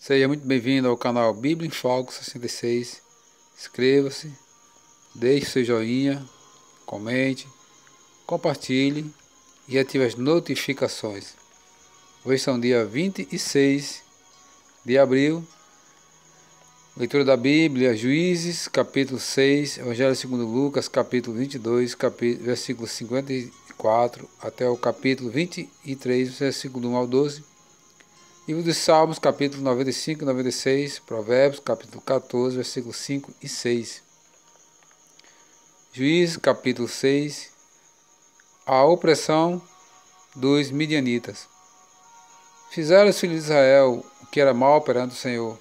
Seja muito bem-vindo ao canal Bíblia em Foco 66. Inscreva-se, deixe seu joinha, comente, compartilhe e ative as notificações. Hoje são dia 26 de abril. Leitura da Bíblia, Juízes, capítulo 6, Evangelho segundo Lucas, capítulo 22, versículo 54 até o capítulo 23, versículo 1 ao 12. Livro dos Salmos, capítulo 95 e 96, Provérbios, capítulo 14, versículos 5 e 6. Juízes, capítulo 6, a opressão dos midianitas. Fizeram os filhos de Israel o que era mal perante o Senhor.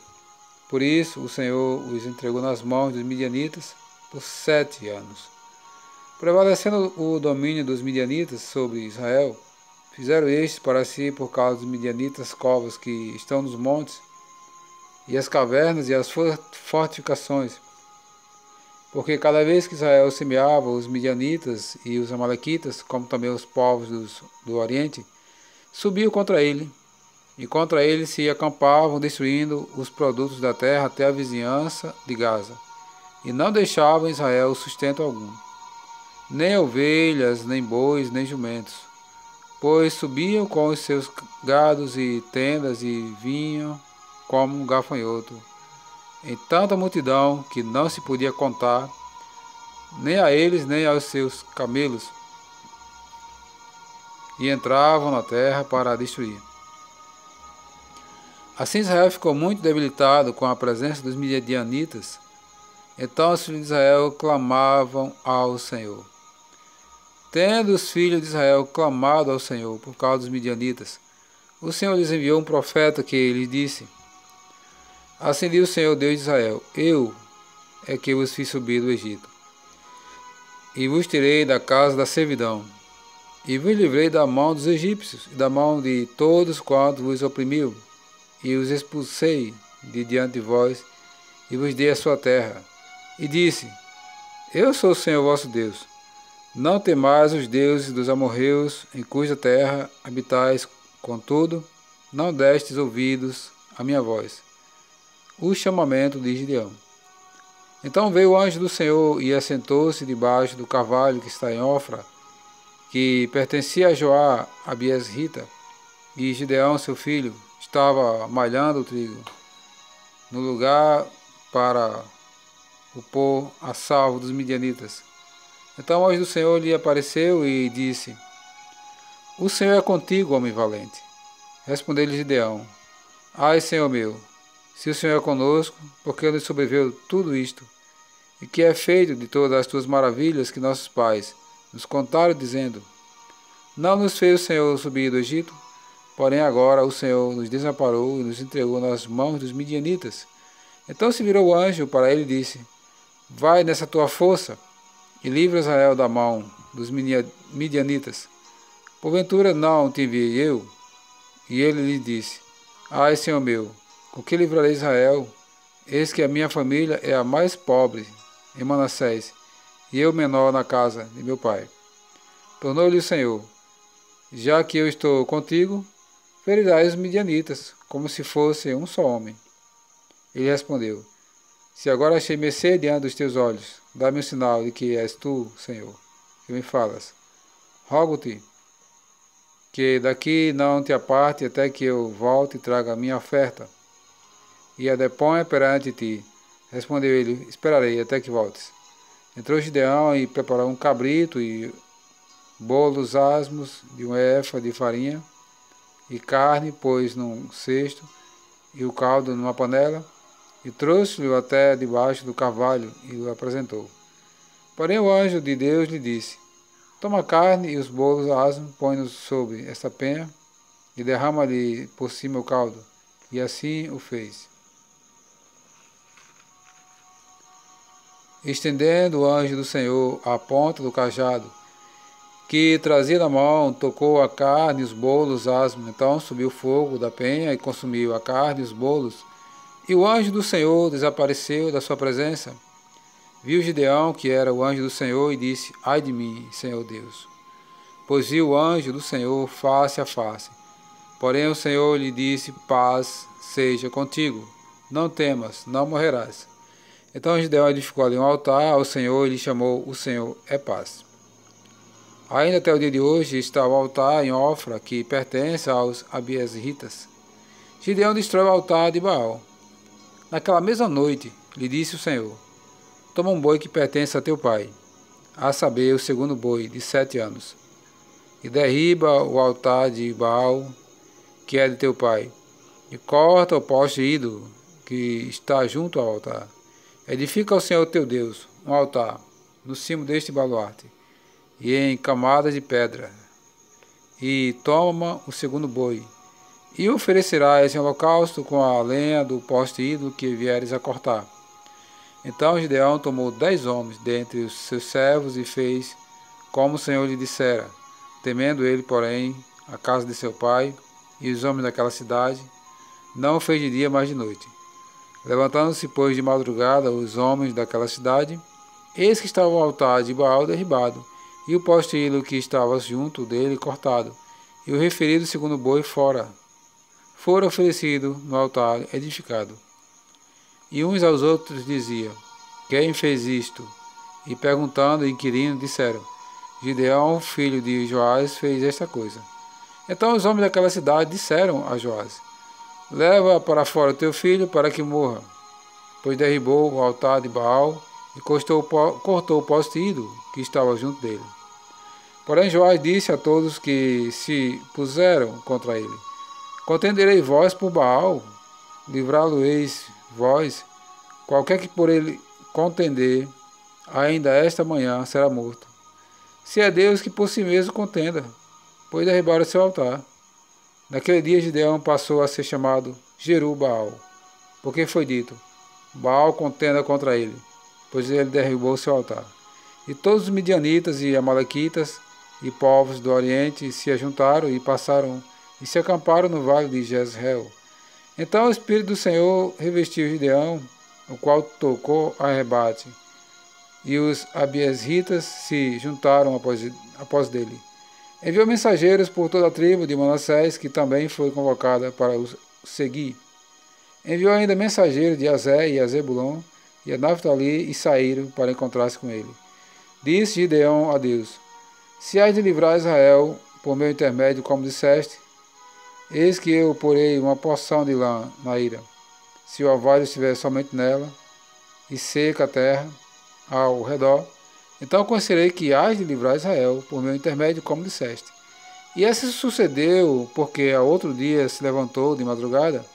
Por isso, o Senhor os entregou nas mãos dos midianitas por 7 anos. Prevalecendo o domínio dos midianitas sobre Israel, fizeram estes para si, por causa dos midianitas, covas que estão nos montes, e as cavernas e as fortificações. Porque cada vez que Israel semeava, os midianitas e os amalequitas, como também os povos do Oriente, subiam contra ele, e contra ele se acampavam, destruindo os produtos da terra até a vizinhança de Gaza, e não deixavam Israel sustento algum, nem ovelhas, nem bois, nem jumentos, pois subiam com os seus gados e tendas e vinham como um gafanhoto, em tanta multidão que não se podia contar, nem a eles nem aos seus camelos, e entravam na terra para a destruir. Assim Israel ficou muito debilitado com a presença dos midianitas. Então os filhos de Israel clamavam ao Senhor. Tendo os filhos de Israel clamado ao Senhor por causa dos midianitas, o Senhor lhes enviou um profeta que lhes disse: Assim diz o Senhor Deus de Israel: Eu é que vos fiz subir do Egito, e vos tirei da casa da servidão, e vos livrei da mão dos egípcios, e da mão de todos quantos vos oprimiam, e os expulsei de diante de vós, e vos dei a sua terra. E disse: Eu sou o Senhor vosso Deus. Não temais os deuses dos amorreus, em cuja terra habitais, contudo, não destes ouvidos à minha voz. O chamamento de Gideão. Então veio o anjo do Senhor e assentou-se debaixo do carvalho que está em Ofra, que pertencia a Joá, a Biesrita, e Gideão, seu filho, estava malhando o trigo no lugar para o pôr a salvo dos midianitas. Então o anjo do Senhor lhe apareceu e disse: O Senhor é contigo, homem valente. Respondeu-lhe Gideão: Ai, Senhor meu, se o Senhor é conosco, por que nos sobreveio tudo isto? E que é feito de todas as tuas maravilhas que nossos pais nos contaram, dizendo: Não nos fez o Senhor subir do Egito? Porém agora o Senhor nos desamparou e nos entregou nas mãos dos midianitas. Então se virou o anjo para ele e disse: Vai nessa tua força e livra Israel da mão dos midianitas. Porventura não te enviei eu? E ele lhe disse: Ai, Senhor meu, com que livrarei Israel? Eis que a minha família é a mais pobre em Manassés, e eu menor na casa de meu pai. Tornou-lhe o Senhor: Já que eu estou contigo, ferirás os midianitas, como se fosse um só homem. Ele respondeu: Se agora achei mercê diante dos teus olhos, dá-me um sinal de que és tu, Senhor, que me falas. Rogo-te que daqui não te aparte até que eu volte e traga a minha oferta, e a deponha perante ti. Respondeu ele: Esperarei até que voltes. Entrou Gideão e preparou um cabrito e bolos asmos de um efa de farinha, e carne pôs num cesto, e o caldo numa panela, e trouxe-o até debaixo do carvalho e o apresentou. Porém o anjo de Deus lhe disse: Toma a carne e os bolos asmos, põe-nos sobre esta penha, e derrama-lhe por cima o caldo. E assim o fez. Estendendo o anjo do Senhor a ponta do cajado que trazia na mão, tocou a carne e os bolos asmos. Então subiu o fogo da penha e consumiu a carne e os bolos. E o anjo do Senhor desapareceu da sua presença. Viu Gideão, que era o anjo do Senhor, e disse: Ai de mim, Senhor Deus, pois vi o anjo do Senhor face a face. Porém o Senhor lhe disse: paz seja contigo, não temas, não morrerás. Então Gideão edificou ali um altar ao Senhor e lhe chamou: o Senhor é paz. Ainda até o dia de hoje está o altar em Ofra, que pertence aos abiezritas. Gideão destrói o altar de Baal. Naquela mesma noite, lhe disse o Senhor: toma um boi que pertence a teu pai, a saber, o segundo boi, de 7 anos, e derriba o altar de Baal, que é de teu pai, e corta o poste ídolo que está junto ao altar. Edifica ao Senhor teu Deus um altar no cimo deste baluarte, e em camadas de pedra, e toma o segundo boi, e oferecerás em holocausto com a lenha do poste ídolo que vieres a cortar. Então Gideão tomou 10 homens dentre os seus servos e fez como o Senhor lhe dissera, temendo ele, porém, a casa de seu pai e os homens daquela cidade, não o fez de dia, mas de noite. Levantando-se, pois, de madrugada os homens daquela cidade, eis que estava o altar de Baal derribado, e o poste ídolo que estava junto dele cortado, e o referido segundo boi fora oferecido no altar edificado. E uns aos outros diziam: quem fez isto? E perguntando e inquirindo, disseram: Gideão, filho de Joás, fez esta coisa. Então os homens daquela cidade disseram a Joás: leva para fora teu filho para que morra. Pois derribou o altar de Baal e cortou o poste ídolo que estava junto dele. Porém Joás disse a todos que se puseram contra ele: contenderei vós por Baal, livrá-lo-eis vós, qualquer que por ele contender, ainda esta manhã será morto. Se é Deus que por si mesmo contenda, pois derribaram seu altar. Naquele dia Gideão passou a ser chamado Jerubbaal, porque foi dito: Baal contenda contra ele, pois ele derrubou seu altar. E todos os midianitas e amalequitas e povos do Oriente se ajuntaram e passaram e se acamparam no vale de Jezreel. Então o Espírito do Senhor revestiu Gideão, o qual tocou a rebate, e os abiezritas se juntaram após dele. Enviou mensageiros por toda a tribo de Manassés, que também foi convocada para o seguir. Enviou ainda mensageiros de Azé e a Zebulon e a Naftali, e saíram para encontrar-se com ele. Disse Gideão a Deus: se hás de livrar Israel por meu intermédio, como disseste, eis que eu porei uma porção de lã na ira. Se o orvalho estiver somente nela, e seca a terra ao redor, então conhecerei que hás de livrar Israel por meu intermédio, como disseste. E assim sucedeu, porque ao outro dia se levantou de madrugada,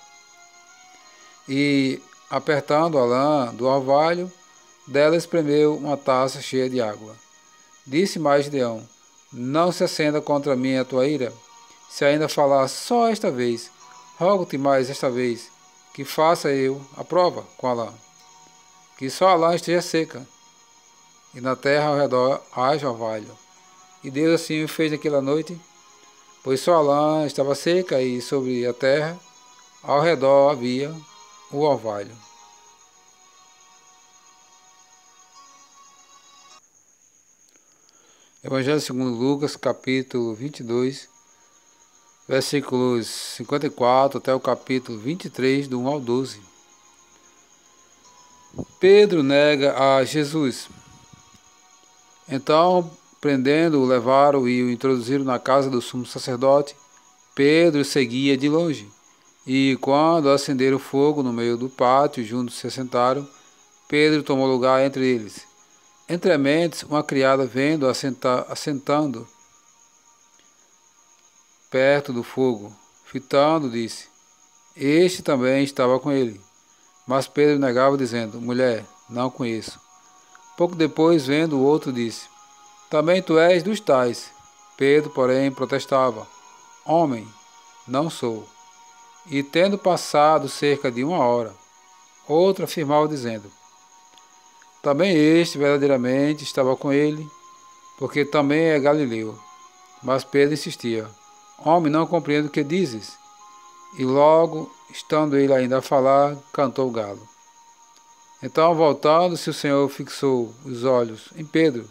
e, apertando a lã do orvalho, dela espremeu uma taça cheia de água. Disse mais Gideão: não se acenda contra mim a tua ira, se ainda falar só esta vez. Rogo-te mais esta vez, que faça eu a prova com a lã, que só a lã esteja seca, e na terra ao redor haja orvalho. E Deus assim o fez naquela noite, pois só a lã estava seca, e sobre a terra ao redor havia o orvalho. Evangelho segundo Lucas, capítulo 22, versículos 54 até o capítulo 23, do 1 ao 12. Pedro nega a Jesus. Então, prendendo-o, levaram e o introduziram na casa do sumo sacerdote. Pedro seguia de longe. E quando acenderam fogo no meio do pátio, juntos se assentaram, Pedro tomou lugar entre eles. Entrementes, uma criada, vendo assentando perto do fogo, fitando, disse: este também estava com ele. Mas Pedro negava, dizendo: mulher, não conheço. Pouco depois, vendo o outro, disse: também tu és dos tais. Pedro, porém, protestava: homem, não sou. E tendo passado cerca de 1 hora, outro afirmava, dizendo: também este verdadeiramente estava com ele, porque também é galileu. Mas Pedro insistia: homem, não compreendo o que dizes. E logo, estando ele ainda a falar, cantou o galo. Então, voltando-se, o Senhor fixou os olhos em Pedro,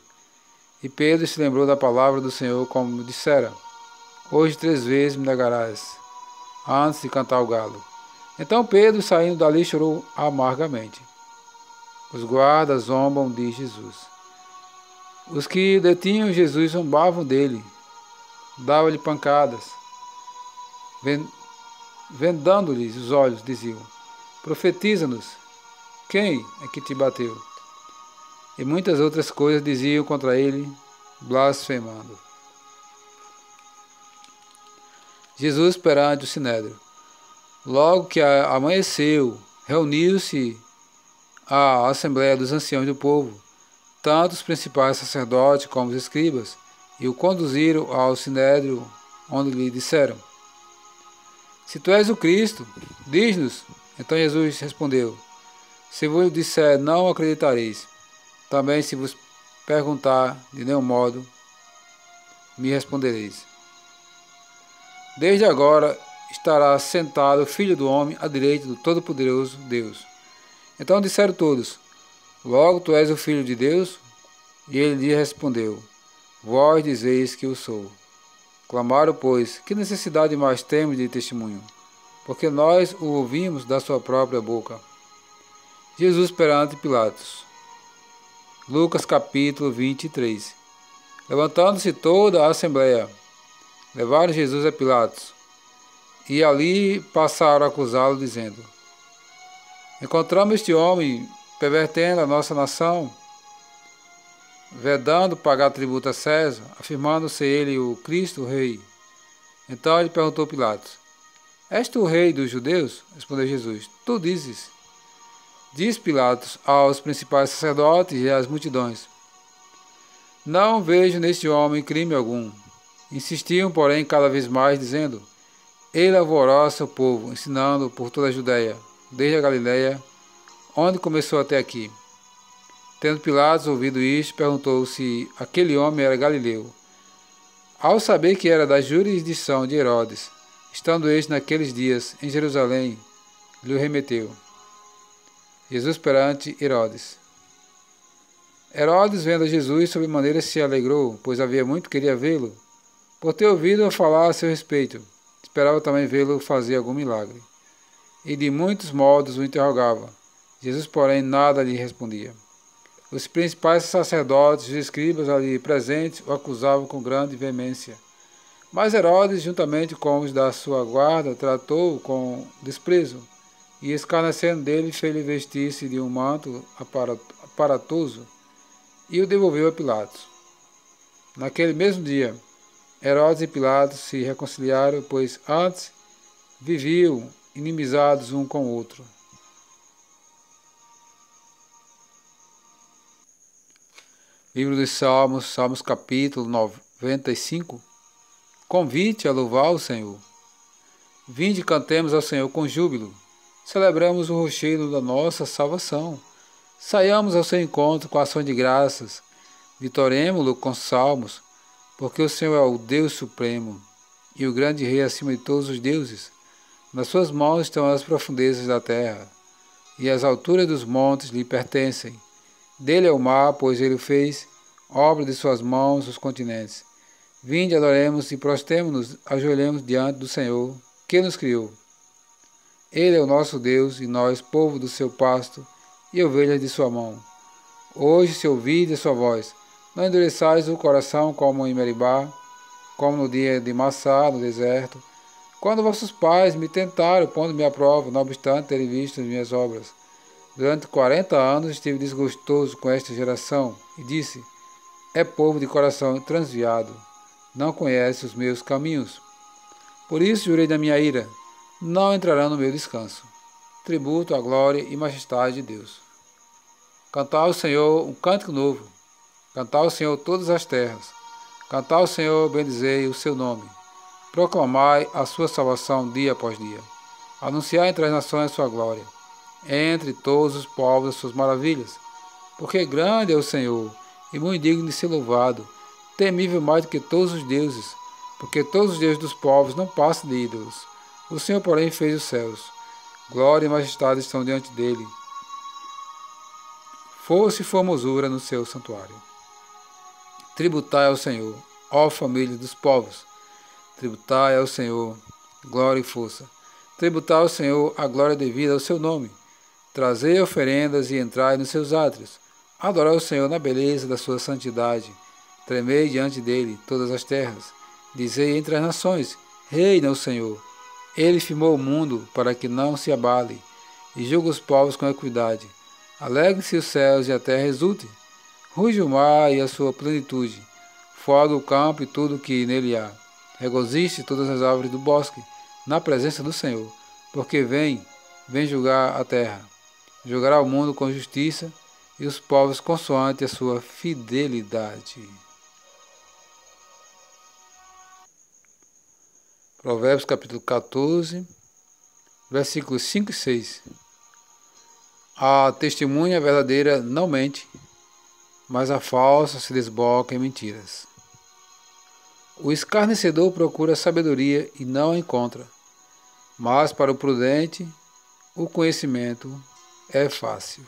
e Pedro se lembrou da palavra do Senhor, como dissera: hoje 3 vezes me negarás. antes de cantar o galo. Então Pedro, saindo dali, chorou amargamente. Os guardas zombam de Jesus. Os que detinham Jesus zombavam dele, davam-lhe pancadas, vendando-lhes os olhos, diziam: profetiza-nos, quem é que te bateu? E muitas outras coisas diziam contra ele, blasfemando. Jesus perante o sinédrio. Logo que amanheceu, reuniu-se a assembleia dos anciãos do povo, tanto os principais sacerdotes como os escribas, e o conduziram ao sinédrio, onde lhe disseram: se tu és o Cristo, diz-nos. Então Jesus respondeu: se vos disser, não acreditareis. Também se vos perguntar, de nenhum modo me respondereis. Desde agora estará sentado o Filho do Homem à direita do Todo-Poderoso Deus. Então disseram todos: logo tu és o Filho de Deus? E ele lhe respondeu: vós dizeis que eu sou. Clamaram, pois: que necessidade mais temos de testemunho? Porque nós o ouvimos da sua própria boca. Jesus perante Pilatos. Lucas capítulo 23. Levantando-se toda a assembleia, levaram Jesus a Pilatos, e ali passaram a acusá-lo, dizendo: encontramos este homem pervertendo a nossa nação, vedando pagar tributo a César, afirmando ser ele o Cristo, o rei. Então ele perguntou a Pilatos: és tu o rei dos judeus? Respondeu Jesus: tu dizes. Diz Pilatos aos principais sacerdotes e às multidões: não vejo neste homem crime algum. Insistiam, porém, cada vez mais, dizendo: ele alvoroça o povo, ensinando por toda a Judéia, desde a Galiléia, onde começou até aqui. Tendo Pilatos ouvido isto, perguntou se aquele homem era galileu. Ao saber que era da jurisdição de Herodes, estando este naqueles dias em Jerusalém, lhe remeteu. Jesus perante Herodes. Herodes, vendo Jesus, sobremaneira se alegrou, pois havia muito queria vê-lo, por ter ouvido falar a seu respeito. Esperava também vê-lo fazer algum milagre. E de muitos modos o interrogava. Jesus, porém, nada lhe respondia. Os principais sacerdotes e os escribas ali presentes o acusavam com grande veemência. Mas Herodes, juntamente com os da sua guarda, tratou-o com desprezo, e escarnecendo dele, fez-lhe vestir-se de um manto aparatoso, e o devolveu a Pilatos. Naquele mesmo dia, Herodes e Pilatos se reconciliaram, pois antes viviam inimizados um com o outro. Livro dos Salmos, Salmos capítulo 95. Convite a louvar o Senhor. Vinde e cantemos ao Senhor com júbilo. Celebramos o rochedo da nossa salvação. Saiamos ao seu encontro com ações de graças. Vitoremo-lo com salmos, porque o Senhor é o Deus supremo e o grande Rei acima de todos os deuses. Nas suas mãos estão as profundezas da terra, e as alturas dos montes lhe pertencem. Dele é o mar, pois ele o fez, obra de suas mãos os continentes. Vinde, adoremos e prostremo-nos, ajoelhemos diante do Senhor, que nos criou. Ele é o nosso Deus, e nós, povo do seu pasto, e ovelhas de sua mão. Hoje, se ouvides a sua voz, não endureçais o coração como em Meribá, como no dia de Massá, no deserto, quando vossos pais me tentaram, pondo-me à prova, não obstante terem visto as minhas obras. Durante 40 anos estive desgostoso com esta geração, e disse: é povo de coração transviado, não conhece os meus caminhos. Por isso jurei na minha ira: não entrarão no meu descanso. Tributo à glória e majestade de Deus. Cantai ao Senhor um cântico novo. Cantai ao Senhor todas as terras. Cantai ao Senhor, bendizei o seu nome. Proclamai a sua salvação dia após dia. Anunciai entre as nações a sua glória. Entre todos os povos as suas maravilhas. Porque grande é o Senhor, e muito digno de ser louvado, temível mais do que todos os deuses, porque todos os deuses dos povos não passam de ídolos. O Senhor, porém, fez os céus. Glória e majestade estão diante dele. Força e formosura no seu santuário. Tributai ao Senhor, ó família dos povos. Tributai ao Senhor, glória e força. Tributai ao Senhor a glória devida ao seu nome. Trazei oferendas e entrai nos seus átrios. Adorai o Senhor na beleza da sua santidade. Tremei diante dele todas as terras. Dizei entre as nações: reina o Senhor. Ele firmou o mundo para que não se abale, e julga os povos com equidade. Alegrem-se os céus e a terra exulte. Ruge o mar e a sua plenitude. Foga o campo e tudo o que nele há. Regoziste todas as árvores do bosque, na presença do Senhor, porque vem julgar a terra. Julgará o mundo com justiça e os povos consoante a sua fidelidade. Provérbios capítulo 14, versículos 5 e 6. A testemunha verdadeira não mente, mas a falsa se desboca em mentiras. O escarnecedor procura sabedoria e não a encontra, mas para o prudente o conhecimento é fácil.